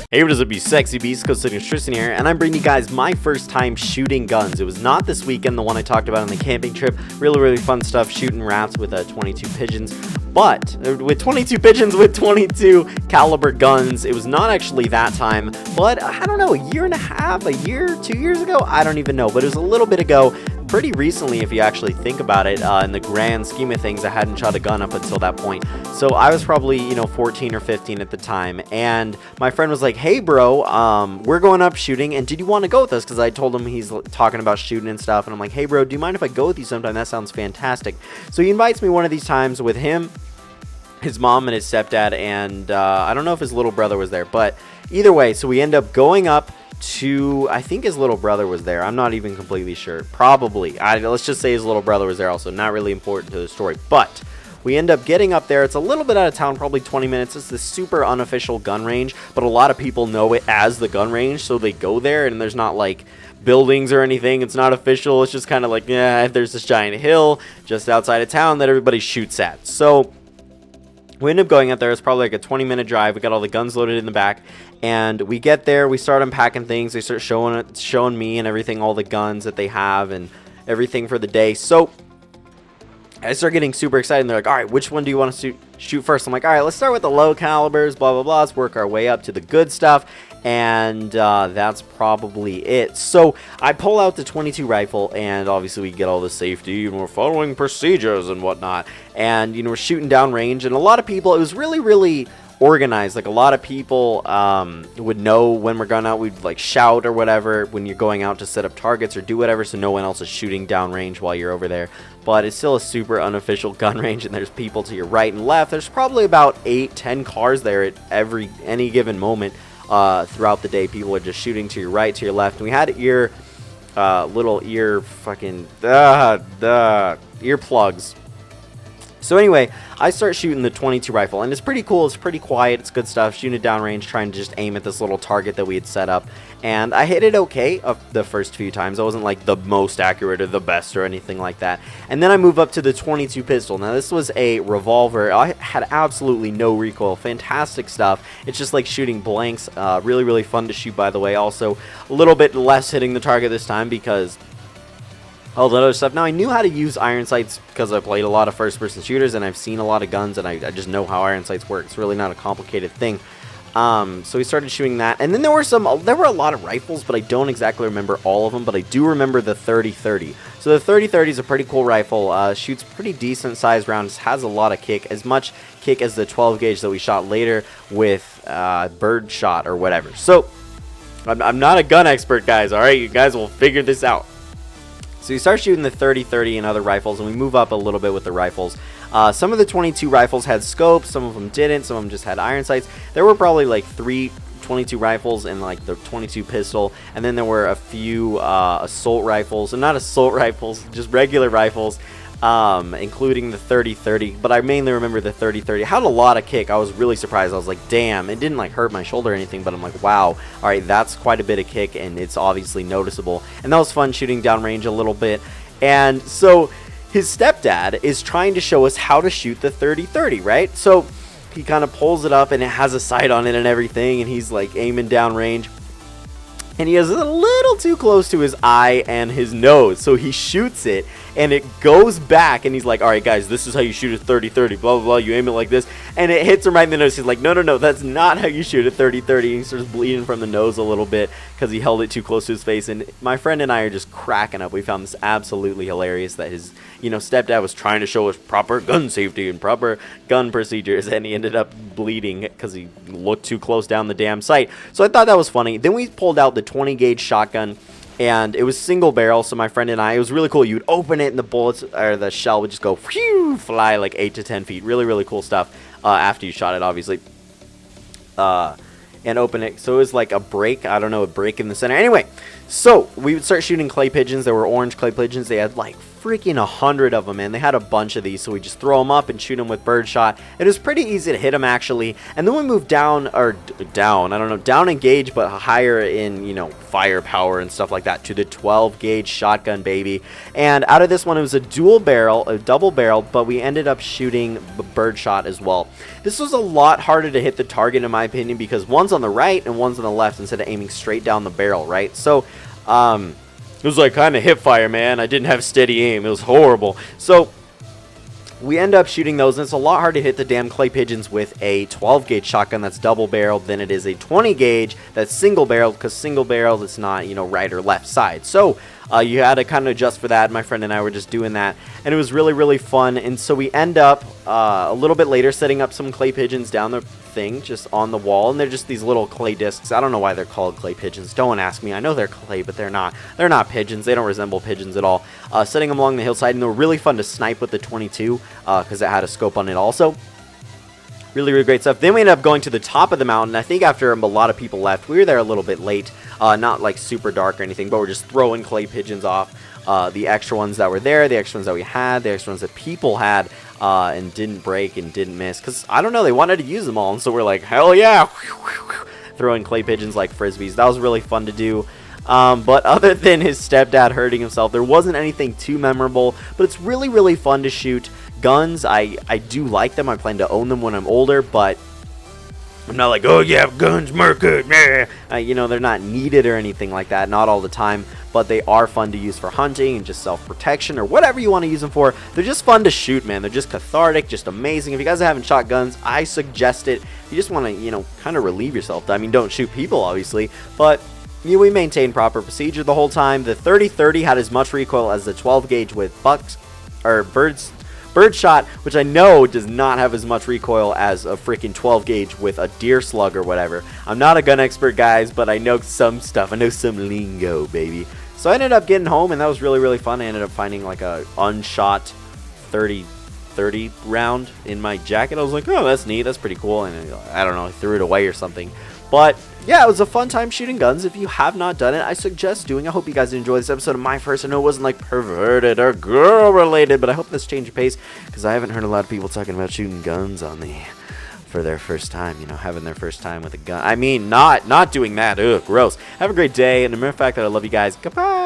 Hey, what is up, you sexy beasts? GhostSickness Tristan here, and I'm bringing you guys my first time shooting guns. It was not this weekend, the one I talked about on the camping trip. Really fun stuff, shooting rats with 22 pigeons. But with 22 pigeons with 22 caliber guns, it was not actually that time, but I don't know, a year and a half, a year, 2 years ago? I don't even know, but it was a little bit ago. Pretty recently, if you actually think about it, in the grand scheme of things. I hadn't shot a gun up until that point. So I was probably, 14 or 15 at the time, and my friend was like, hey bro, we're going up shooting, and did you want to go with us? Because I told him he's talking about shooting and stuff, and I'm like, hey bro, do you mind if I go with you sometime? That sounds fantastic. So he invites me one of these times with him, his mom, and his stepdad, and I don't know if his little brother was there, but either way, so we end up going up to, I think his little brother was there. I'm not even completely sure. Probably. Let's just say his little brother was there also. Not really important to the story. But we end up getting up there. It's a little bit out of town, probably 20 minutes. It's this super unofficial gun range, but a lot of people know it as the gun range, so they go there, and there's not like buildings or anything. It's not official. It's just kind of like, yeah, there's this giant hill just outside of town that everybody shoots at. So we end up going out there. It's probably like a 20-minute drive. We got all the guns loaded in the back, and we get there. We start unpacking things. They start showing me and everything, all the guns that they have and everything for the day. So I start getting super excited. And they're like, all right, which one do you want to shoot first? I'm like, all right, let's start with the low calibers, blah, blah, blah. Let's work our way up to the good stuff. And that's probably it. So I pull out the 22 rifle, and obviously we get all the safety, and we're following procedures and whatnot. And, we're shooting down range, and a lot of people, it was really organized. Like, a lot of people would know when we're going out. We'd like shout or whatever when you're going out to set up targets or do whatever, so no one else is shooting down range while you're over there. But it's still a super unofficial gun range, and there's people to your right and left. There's probably about 8-10 cars there at any given moment. Throughout the day, people are just shooting to your right, to your left. And we had little ear earplugs. So anyway, I start shooting the 22 rifle, and it's pretty cool. It's pretty quiet. It's good stuff. Shooting it downrange, trying to just aim at this little target that we had set up. And I hit it okay the first few times. I wasn't like the most accurate or the best or anything like that. And then I move up to the 22 pistol. Now this was a revolver. I had absolutely no recoil. Fantastic stuff. It's just like shooting blanks. Really fun to shoot, by the way. Also a little bit less hitting the target this time because all that other stuff. Now, I knew how to use iron sights because I played a lot of first-person shooters, and I've seen a lot of guns, and I just know how iron sights work. It's really not a complicated thing. So we started shooting that, and then there were a lot of rifles, but I don't exactly remember all of them, but I do remember the 30-30. So the 30-30 is a pretty cool rifle. Shoots pretty decent-sized rounds, has a lot of kick, as much kick as the 12-gauge that we shot later with bird shot or whatever. So I'm not a gun expert, guys, all right? You guys will figure this out. So we start shooting the 30-30 and other rifles, and we move up a little bit with the rifles. Some of the 22 rifles had scopes, some of them didn't, some of them just had iron sights. There were probably like 3 22 rifles and like the 22 pistol, and then there were a few assault rifles, and not assault rifles, just regular rifles, including the 30-30, but I mainly remember the 30-30. It had a lot of kick. I was really surprised. I was like, damn, it didn't like hurt my shoulder or anything, but I'm like, wow, all right, that's quite a bit of kick, and it's obviously noticeable. And that was fun shooting downrange a little bit. And so his stepdad is trying to show us how to shoot the 30-30, right? So he kind of pulls it up, and it has a sight on it and everything, and he's like aiming downrange. And he is a little too close to his eye and his nose, so he shoots it, and it goes back, and he's like, all right, guys, this is how you shoot a 30-30, blah, blah, blah, you aim it like this, and it hits him right in the nose. He's like, no, that's not how you shoot a 30-30, and he starts bleeding from the nose a little bit because he held it too close to his face, and my friend and I are just cracking up. We found this absolutely hilarious that his, stepdad was trying to show us proper gun safety and proper gun procedures, and he ended up bleeding because he looked too close down the damn sight. So I thought that was funny. Then we pulled out the 20-gauge shotgun, and it was single barrel, so my friend and I, it was really cool. You'd open it, and the bullets, or the shell would just go, whew, fly like 8 to 10 feet. Really cool stuff after you shot it, obviously. And open it, so it was like a break, I don't know, a break in the center. Anyway, So we would start shooting clay pigeons. There were orange clay pigeons. They had like freaking 100 of them, and they had a bunch of these. So we just throw them up and shoot them with birdshot. It was pretty easy to hit them actually. And then we moved down, or down, I don't know, down in gauge, but higher in, you know, firepower and stuff like that, to the 12 gauge shotgun, baby. And out of this one, it was a double barrel, but we ended up shooting birdshot as well. This was a lot harder to hit the target in my opinion, because one's on the right and one's on the left instead of aiming straight down the barrel, right? So it was like kind of hip fire, man. I didn't have steady aim. It was horrible. So we end up shooting those, and it's a lot harder to hit the damn clay pigeons with a 12 gauge shotgun that's double barreled than it is a 20 gauge that's single barreled, because single barreled it's not, you know, right or left side. So you had to kind of adjust for that. My friend and I were just doing that, and it was really, really fun. And so we end up a little bit later setting up some clay pigeons down the thing, just on the wall, and they're just these little clay discs. I don't know why they're called clay pigeons. Don't ask me. I know they're clay, but they're not. They're not pigeons. They don't resemble pigeons at all. Setting them along the hillside, and they were really fun to snipe with the 22 because it had a scope on it also. Really, really great stuff. Then we ended up going to the top of the mountain. I think after a lot of people left, we were there a little bit late. Not like super dark or anything, but we're just throwing clay pigeons off. The extra ones that were there, the extra ones that we had, the extra ones that people had, and didn't break and didn't miss. Because, I don't know, they wanted to use them all. And so we're like, hell yeah! Throwing clay pigeons like frisbees. That was really fun to do. But other than his stepdad hurting himself, there wasn't anything too memorable. But it's really, really fun to shoot guns. I do like them. I plan to own them when I'm older, but I'm not like, oh yeah, guns, market, you know, they're not needed or anything like that, not all the time, but they are fun to use for hunting and just self-protection or whatever you want to use them for. They're just fun to shoot, man. They're just cathartic, just amazing. If you guys haven't shot guns, I suggest it. If you just want to, you know, kind of relieve yourself. I mean, don't shoot people, obviously, but we maintain proper procedure the whole time. The 30-30 had as much recoil as the 12 gauge with birdshot, which I know does not have as much recoil as a freaking 12 gauge with a deer slug or whatever. I'm not a gun expert, guys, but I know some stuff. I know some lingo, baby. So I ended up getting home, and that was really, really fun. I ended up finding like a unshot 30 round in my jacket. I was like, oh, that's neat. That's pretty cool. And I don't know, I threw it away or something. But yeah, it was a fun time shooting guns. If you have not done it, I suggest doing it. I hope you guys enjoyed this episode of My First. I know it wasn't like perverted or girl related, but I hope this changed your pace, because I haven't heard a lot of people talking about shooting guns for their first time, you know, having their first time with a gun. I mean, not doing that. Ugh, gross. Have a great day, and remember the fact that I love you guys. Goodbye.